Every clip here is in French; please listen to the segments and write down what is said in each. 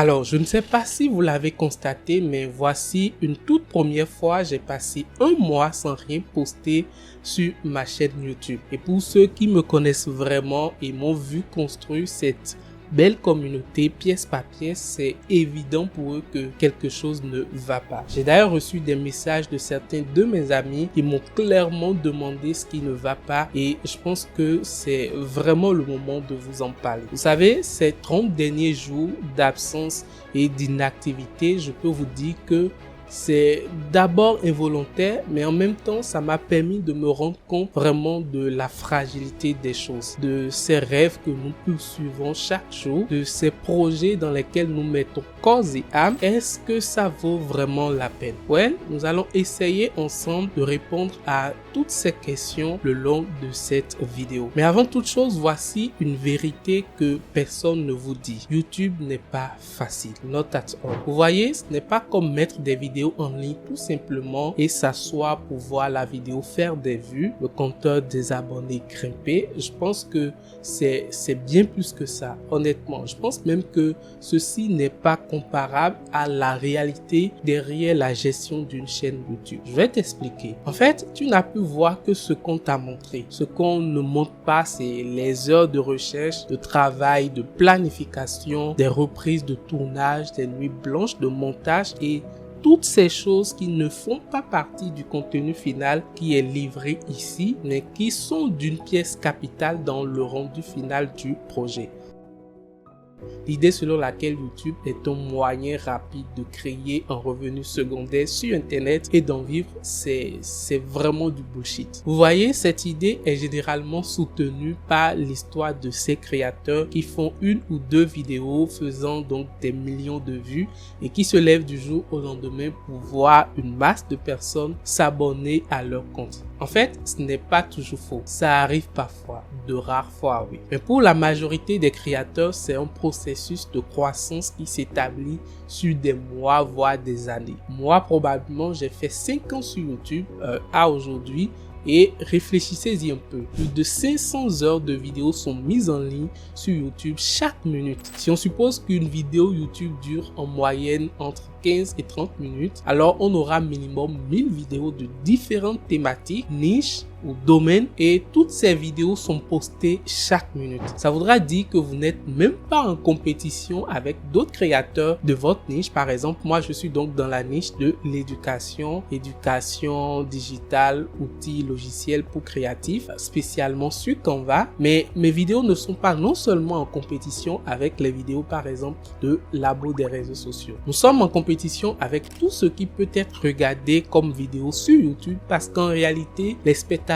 Alors, je ne sais pas si vous l'avez constaté, mais voici une toute première fois, j'ai passé un mois sans rien poster sur ma chaîne YouTube. Et pour ceux qui me connaissent vraiment et m'ont vu construire cette belle communauté pièce par pièce, c'est évident pour eux que quelque chose ne va pas. J'ai d'ailleurs reçu des messages de certains de mes amis qui m'ont clairement demandé ce qui ne va pas et je pense que c'est vraiment le moment de vous en parler. Vous savez, ces 30 derniers jours d'absence et d'inactivité, je peux vous dire que c'est d'abord involontaire, mais en même temps, ça m'a permis de me rendre compte vraiment de la fragilité des choses, de ces rêves que nous poursuivons chaque jour, de ces projets dans lesquels nous mettons corps et âme. Est-ce que ça vaut vraiment la peine? Ouais, nous allons essayer ensemble de répondre à toutes ces questions le long de cette vidéo. Mais avant toute chose, voici une vérité que personne ne vous dit. YouTube n'est pas facile. Not at all. Vous voyez, ce n'est pas comme mettre des vidéos en ligne tout simplement et s'asseoir pour voir la vidéo faire des vues, le compteur des abonnés grimper. Je pense que c'est bien plus que ça, honnêtement. Je pense même que ceci n'est pas comparable à la réalité derrière la gestion d'une chaîne YouTube. Je vais t'expliquer. En fait, tu n'as pu voir que ce qu'on t'a montré. Ce qu'on ne montre pas, c'est les heures de recherche, de travail, de planification, des reprises de tournage, des nuits blanches de montage et toutes ces choses qui ne font pas partie du contenu final qui est livré ici, mais qui sont d'une pièce capitale dans le rendu final du projet. L'idée selon laquelle YouTube est un moyen rapide de créer un revenu secondaire sur Internet et d'en vivre, c'est vraiment du bullshit. Vous voyez, cette idée est généralement soutenue par l'histoire de ces créateurs qui font une ou deux vidéos faisant donc des millions de vues et qui se lèvent du jour au lendemain pour voir une masse de personnes s'abonner à leur compte. En fait, ce n'est pas toujours faux. Ça arrive parfois, de rares fois, oui. Mais pour la majorité des créateurs, c'est un processus de croissance qui s'établit sur des mois, voire des années. Moi, probablement, j'ai fait 5 ans sur YouTube à aujourd'hui. Et réfléchissez-y un peu. Plus de 500 heures de vidéos sont mises en ligne sur YouTube chaque minute. Si on suppose qu'une vidéo YouTube dure en moyenne entre 15 et 30 minutes, alors on aura minimum 1000 vidéos de différentes thématiques, niches ou domaines et toutes ces vidéos sont postées chaque minute. Ça voudra dire que vous n'êtes même pas en compétition avec d'autres créateurs de votre niche. Par exemple, moi je suis donc dans la niche de l'éducation, éducation digitale, outils logiciels pour créatifs, spécialement sur Canva. Mais mes vidéos ne sont pas non seulement en compétition avec les vidéos par exemple de labo des réseaux sociaux. Nous sommes en compétition avec tout ce qui peut être regardé comme vidéo sur YouTube parce qu'en réalité, les spectateurs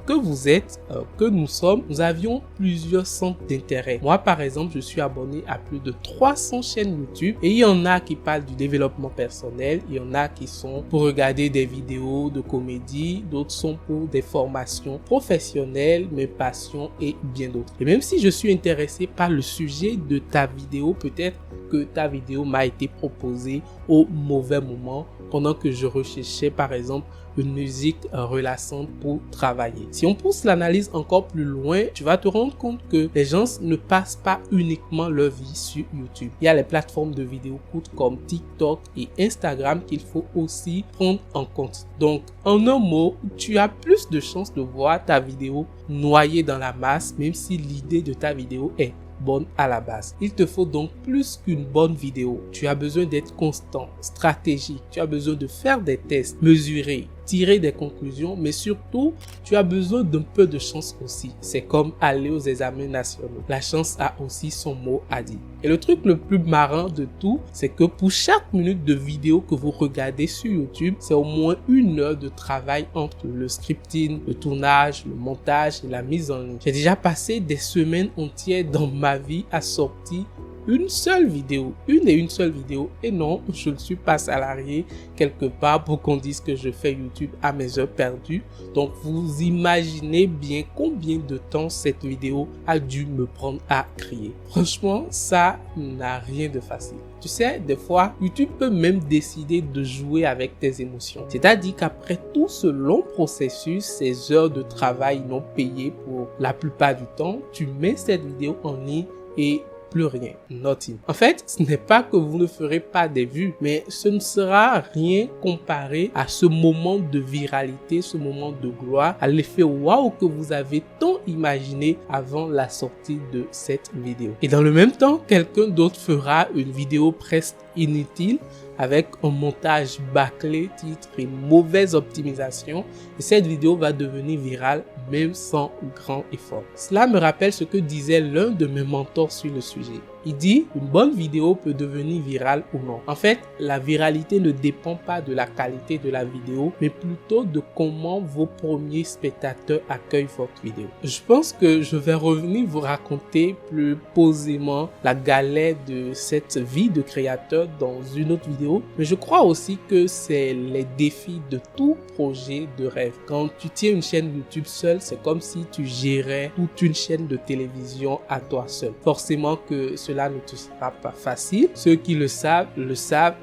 que vous êtes, que nous sommes, nous avions plusieurs centres d'intérêt. Moi, par exemple, je suis abonné à plus de 300 chaînes YouTube et il y en a qui parlent du développement personnel, il y en a qui sont pour regarder des vidéos de comédie, d'autres sont pour des formations professionnelles, mes passions et bien d'autres. Et même si je suis intéressé par le sujet de ta vidéo, peut-être que ta vidéo m'a été proposée au mauvais moment pendant que je recherchais par exemple une musique relaxante pour travailler. Si on pousse l'analyse encore plus loin, tu vas te rendre compte que les gens ne passent pas uniquement leur vie sur YouTube. Il y a les plateformes de vidéos courtes comme TikTok et Instagram qu'il faut aussi prendre en compte. Donc, en un mot, tu as plus de chances de voir ta vidéo noyée dans la masse, même si l'idée de ta vidéo est bonne à la base. Il te faut donc plus qu'une bonne vidéo. Tu as besoin d'être constant, stratégique. Tu as besoin de faire des tests, mesurer, tirer des conclusions, mais surtout, tu as besoin d'un peu de chance aussi. C'est comme aller aux examens nationaux. La chance a aussi son mot à dire. Et le truc le plus marrant de tout, c'est que pour chaque minute de vidéo que vous regardez sur YouTube, c'est au moins 1 heure de travail entre le scripting, le tournage, le montage et la mise en ligne. J'ai déjà passé des semaines entières dans ma vie à sortir une seule vidéo, une seule vidéo. Et non, je ne suis pas salarié quelque part pour qu'on dise que je fais YouTube à mes heures perdues. Donc vous imaginez bien combien de temps cette vidéo a dû me prendre à créer. Franchement, ça n'a rien de facile. Tu sais, des fois, YouTube peut même décider de jouer avec tes émotions. C'est-à-dire qu'après tout ce long processus, ces heures de travail non payées pour la plupart du temps, tu mets cette vidéo en ligne et plus rien. Nothing. En fait, ce n'est pas que vous ne ferez pas des vues, mais ce ne sera rien comparé à ce moment de viralité, ce moment de gloire, à l'effet waouh que vous avez tant imaginé avant la sortie de cette vidéo. Et dans le même temps, quelqu'un d'autre fera une vidéo presque inutile avec un montage bâclé, titre et mauvaise optimisation, et cette vidéo va devenir virale même sans grand effort. Cela me rappelle ce que disait l'un de mes mentors sur le sujet. Il dit, une bonne vidéo peut devenir virale ou non. En fait, la viralité ne dépend pas de la qualité de la vidéo, mais plutôt de comment vos premiers spectateurs accueillent votre vidéo. Je pense que je vais revenir vous raconter plus posément la galère de cette vie de créateur dans une autre vidéo, mais je crois aussi que c'est les défis de tout projet de rêve. Quand tu tiens une chaîne YouTube seule, c'est comme si tu gérais toute une chaîne de télévision à toi seul. Forcément que cela ne te sera pas facile. Ceux qui le savent,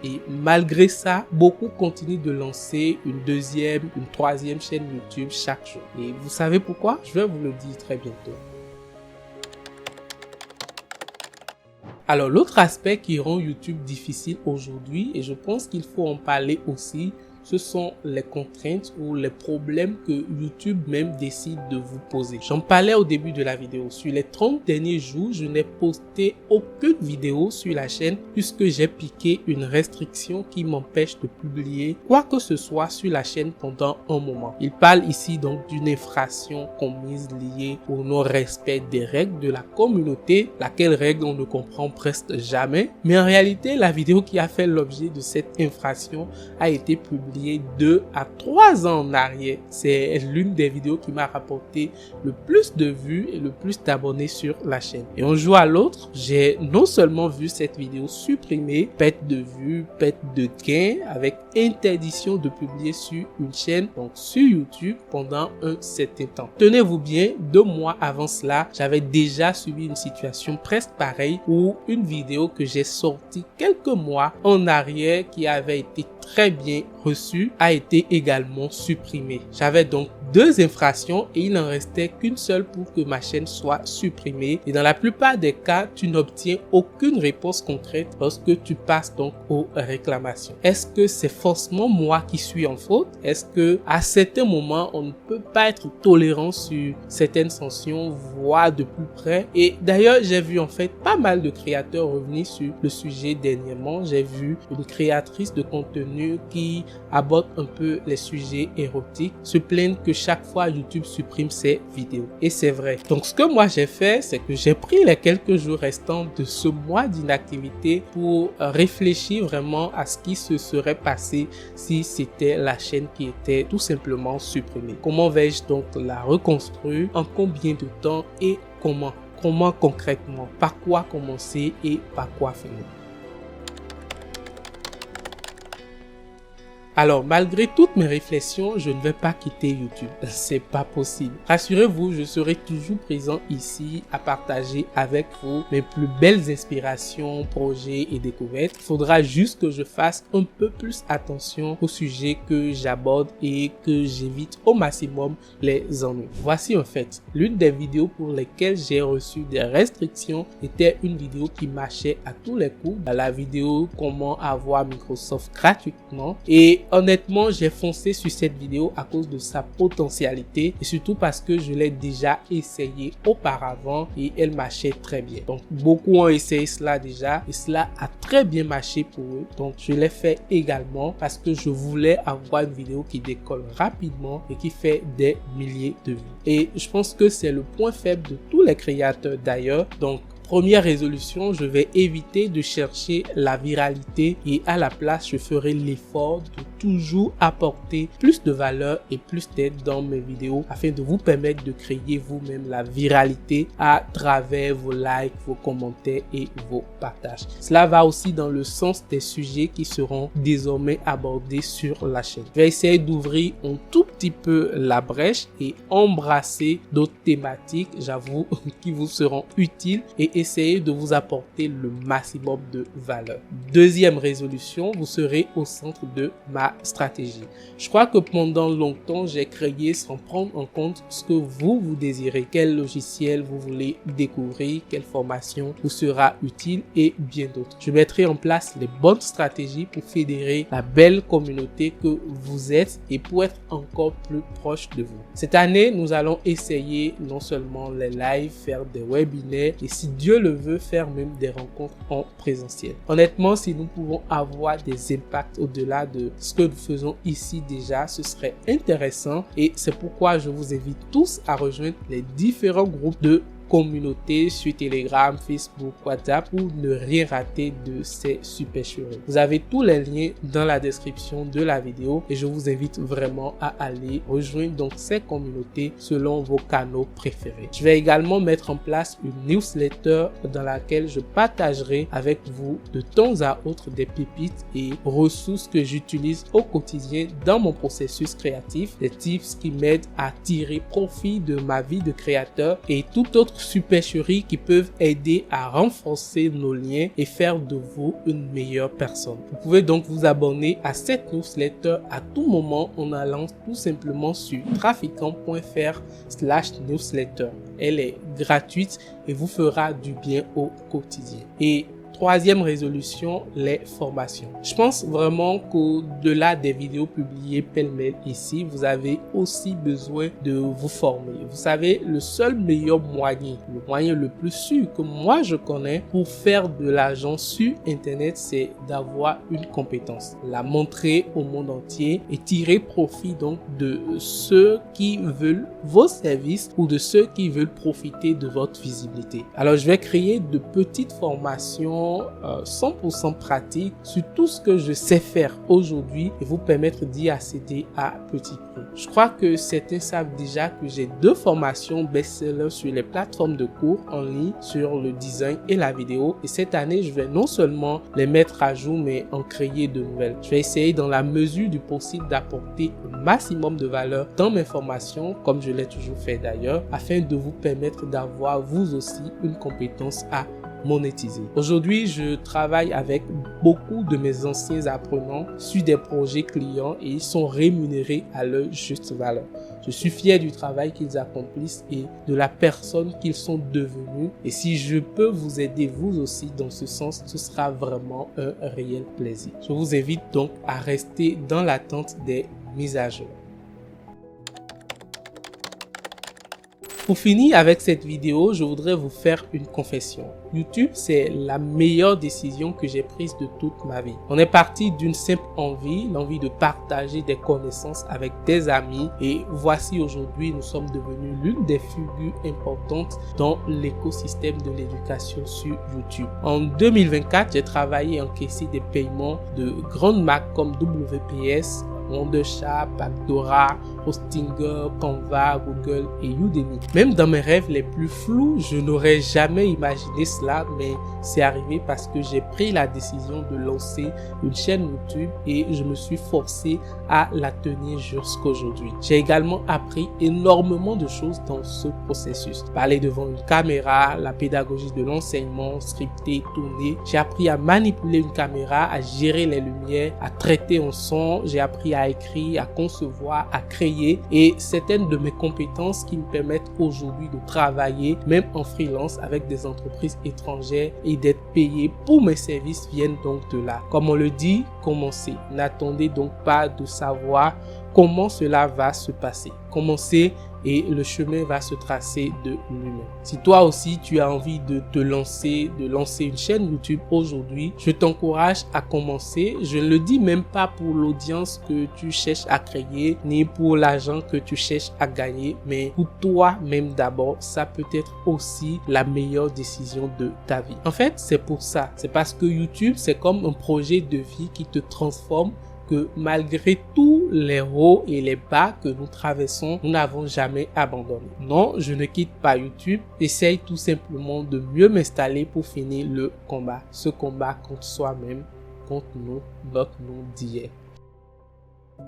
et malgré ça, beaucoup continuent de lancer une deuxième, une troisième chaîne YouTube chaque jour. Et vous savez pourquoi? Je vais vous le dire très bientôt. Alors, l'autre aspect qui rend YouTube difficile aujourd'hui, et je pense qu'il faut en parler aussi, ce sont les contraintes ou les problèmes que YouTube même décide de vous poser. J'en parlais au début de la vidéo. Sur les 30 derniers jours, je n'ai posté aucune vidéo sur la chaîne puisque j'ai piqué une restriction qui m'empêche de publier quoi que ce soit sur la chaîne pendant un moment. Il parle ici donc d'une infraction commise liée au non-respect des règles de la communauté, laquelle règle on ne comprend presque jamais. Mais en réalité, la vidéo qui a fait l'objet de cette infraction a été publiée 2 à 3 ans en arrière. C'est l'une des vidéos qui m'a rapporté le plus de vues et le plus d'abonnés sur la chaîne. Et un jour à l'autre, j'ai non seulement vu cette vidéo supprimée, perte de vues, perte de gains, avec interdiction de publier sur une chaîne, donc sur YouTube, pendant un certain temps. Tenez-vous bien, 2 mois avant cela, j'avais déjà subi une situation presque pareille où une vidéo que j'ai sortie quelques mois en arrière qui avait été très bien reçue a été également supprimée. J'avais donc 2 infractions et il n'en restait qu'une seule pour que ma chaîne soit supprimée. Et dans la plupart des cas, tu n'obtiens aucune réponse concrète lorsque tu passes donc aux réclamations. Est-ce que c'est forcément moi qui suis en faute? Est-ce que à certains moments, on ne peut pas être tolérant sur certaines sanctions, voire de plus près? Et d'ailleurs, j'ai vu en fait pas mal de créateurs revenir sur le sujet dernièrement. J'ai vu une créatrice de contenu qui aborde un peu les sujets érotiques se plaindre que chaque fois YouTube supprime ses vidéos. Et c'est vrai. Donc ce que moi j'ai fait, c'est que j'ai pris les quelques jours restants de ce mois d'inactivité pour réfléchir vraiment à ce qui se serait passé si c'était la chaîne qui était tout simplement supprimée. Comment vais-je donc la reconstruire? En combien de temps et comment? Comment concrètement? Par quoi commencer et par quoi finir? Alors, malgré toutes mes réflexions, je ne vais pas quitter YouTube. C'est pas possible. Rassurez-vous, je serai toujours présent ici à partager avec vous mes plus belles inspirations, projets et découvertes. Il faudra juste que je fasse un peu plus attention aux sujets que j'aborde et que j'évite au maximum les ennuis. Voici en fait l'une des vidéos pour lesquelles j'ai reçu des restrictions. Était une vidéo qui marchait à tous les coups. La vidéo comment avoir Microsoft gratuitement. Et honnêtement, j'ai foncé sur cette vidéo à cause de sa potentialité et surtout parce que je l'ai déjà essayé auparavant et elle marchait très bien. Donc, beaucoup ont essayé cela déjà et cela a très bien marché pour eux. Donc, je l'ai fait également parce que je voulais avoir une vidéo qui décolle rapidement et qui fait des milliers de vues. Et je pense que c'est le point faible de tous les créateurs d'ailleurs. Donc, première résolution, je vais éviter de chercher la viralité et à la place, je ferai l'effort de toujours apporter plus de valeur et plus d'aide dans mes vidéos afin de vous permettre de créer vous-même la viralité à travers vos likes, vos commentaires et vos partages. Cela va aussi dans le sens des sujets qui seront désormais abordés sur la chaîne. Je vais essayer d'ouvrir un tout petit peu la brèche et embrasser d'autres thématiques, j'avoue, qui vous seront utiles et essayer de vous apporter le maximum de valeur. Deuxième résolution, vous serez au centre de ma stratégie. Je crois que pendant longtemps, j'ai créé sans prendre en compte ce que vous désirez, quel logiciel vous voulez découvrir, quelle formation vous sera utile et bien d'autres. Je mettrai en place les bonnes stratégies pour fédérer la belle communauté que vous êtes et pour être encore plus proche de vous. Cette année, nous allons essayer non seulement les lives, faire des webinaires et si Dieu le veut, faire même des rencontres en présentiel. Honnêtement, si nous pouvons avoir des impacts au-delà de ce que nous faisons ici déjà, ce serait intéressant et c'est pourquoi je vous invite tous à rejoindre les différents groupes de communauté sur Telegram, Facebook, WhatsApp pour ne rien rater de ces supercheries. Vous avez tous les liens dans la description de la vidéo et je vous invite vraiment à aller rejoindre donc ces communautés selon vos canaux préférés. Je vais également mettre en place une newsletter dans laquelle je partagerai avec vous de temps à autre des pépites et ressources que j'utilise au quotidien dans mon processus créatif, des tips qui m'aident à tirer profit de ma vie de créateur et tout autre supercheries qui peuvent aider à renforcer nos liens et faire de vous une meilleure personne. Vous pouvez donc vous abonner à cette newsletter à tout moment en allant tout simplement sur trafiquant.fr/newsletter. Elle est gratuite et vous fera du bien au quotidien. Et troisième résolution, les formations. Je pense vraiment qu'au-delà des vidéos publiées pêle-mêle ici, vous avez aussi besoin de vous former. Vous savez, le seul meilleur moyen, le moyen le plus sûr que moi je connais pour faire de l'argent sur Internet, c'est d'avoir une compétence, la montrer au monde entier et tirer profit donc de ceux qui veulent vos services ou de ceux qui veulent profiter de votre visibilité. Alors, je vais créer de petites formations 100% pratique sur tout ce que je sais faire aujourd'hui et vous permettre d'y accéder à petit prix. Je crois que certains savent déjà que j'ai 2 formations best-sellers sur les plateformes de cours en ligne sur le design et la vidéo et cette année je vais non seulement les mettre à jour mais en créer de nouvelles. Je vais essayer dans la mesure du possible d'apporter le maximum de valeur dans mes formations comme je l'ai toujours fait d'ailleurs afin de vous permettre d'avoir vous aussi une compétence à monétiser. Aujourd'hui, je travaille avec beaucoup de mes anciens apprenants sur des projets clients et ils sont rémunérés à leur juste valeur. Je suis fier du travail qu'ils accomplissent et de la personne qu'ils sont devenus. Et si je peux vous aider vous aussi dans ce sens, ce sera vraiment un réel plaisir. Je vous invite donc à rester dans l'attente des mises à jour. Pour finir avec cette vidéo, je voudrais vous faire une confession. YouTube, c'est la meilleure décision que j'ai prise de toute ma vie. On est parti d'une simple envie, l'envie de partager des connaissances avec des amis et voici aujourd'hui, nous sommes devenus l'une des figures importantes dans l'écosystème de l'éducation sur YouTube. En 2024, j'ai travaillé à encaisser des paiements de grandes marques comme WPS, Wondershop, Pandora, Hostinger, Canva, Google et Udemy. Même dans mes rêves les plus flous, je n'aurais jamais imaginé cela, mais c'est arrivé parce que j'ai pris la décision de lancer une chaîne YouTube et je me suis forcé à la tenir jusqu'aujourd'hui. J'ai également appris énormément de choses dans ce processus. Parler devant une caméra, la pédagogie de l'enseignement, scripter, tourner. J'ai appris à manipuler une caméra, à gérer les lumières, à traiter un son. J'ai appris à écrire, à concevoir, à créer et certaines de mes compétences qui me permettent aujourd'hui de travailler même en freelance avec des entreprises étrangères et d'être payé pour mes services viennent donc de là. Comme on le dit, commencez. N'attendez donc pas de savoir comment cela va se passer. Commencez et le chemin va se tracer de lui-même. Si toi aussi tu as envie de te lancer, de lancer une chaîne YouTube aujourd'hui, je t'encourage à commencer. Je ne le dis même pas pour l'audience que tu cherches à créer, ni pour l'argent que tu cherches à gagner, mais pour toi-même d'abord. Ça peut être aussi la meilleure décision de ta vie. En fait, c'est pour ça. C'est parce que YouTube, c'est comme un projet de vie qui te transforme, que malgré tous les hauts et les bas que nous traversons, nous n'avons jamais abandonné. Non, je ne quitte pas YouTube. J'essaye tout simplement de mieux m'installer pour finir le combat. Ce combat contre soi-même, contre nous, notre nous d'hier.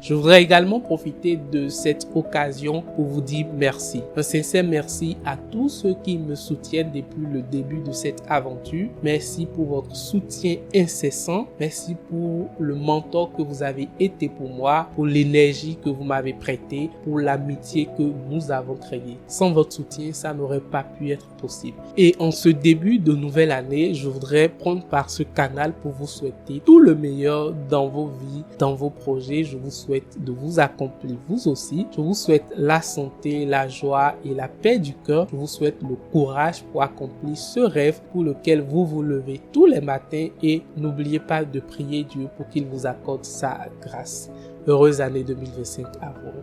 Je voudrais également profiter de cette occasion pour vous dire merci. Un sincère merci à tous ceux qui me soutiennent depuis le début de cette aventure. Merci pour votre soutien incessant. Merci pour le mentor que vous avez été pour moi, pour l'énergie que vous m'avez prêtée, pour l'amitié que nous avons créée. Sans votre soutien, ça n'aurait pas pu être possible. Et en ce début de nouvelle année, je voudrais prendre par ce canal pour vous souhaiter tout le meilleur dans vos vies, dans vos projets. Je vous souhaite de vous accomplir vous aussi. Je vous souhaite la santé, la joie et la paix du cœur. Je vous souhaite le courage pour accomplir ce rêve pour lequel vous vous levez tous les matins et n'oubliez pas de prier Dieu pour qu'il vous accorde sa grâce. Heureuse année 2025 à vous.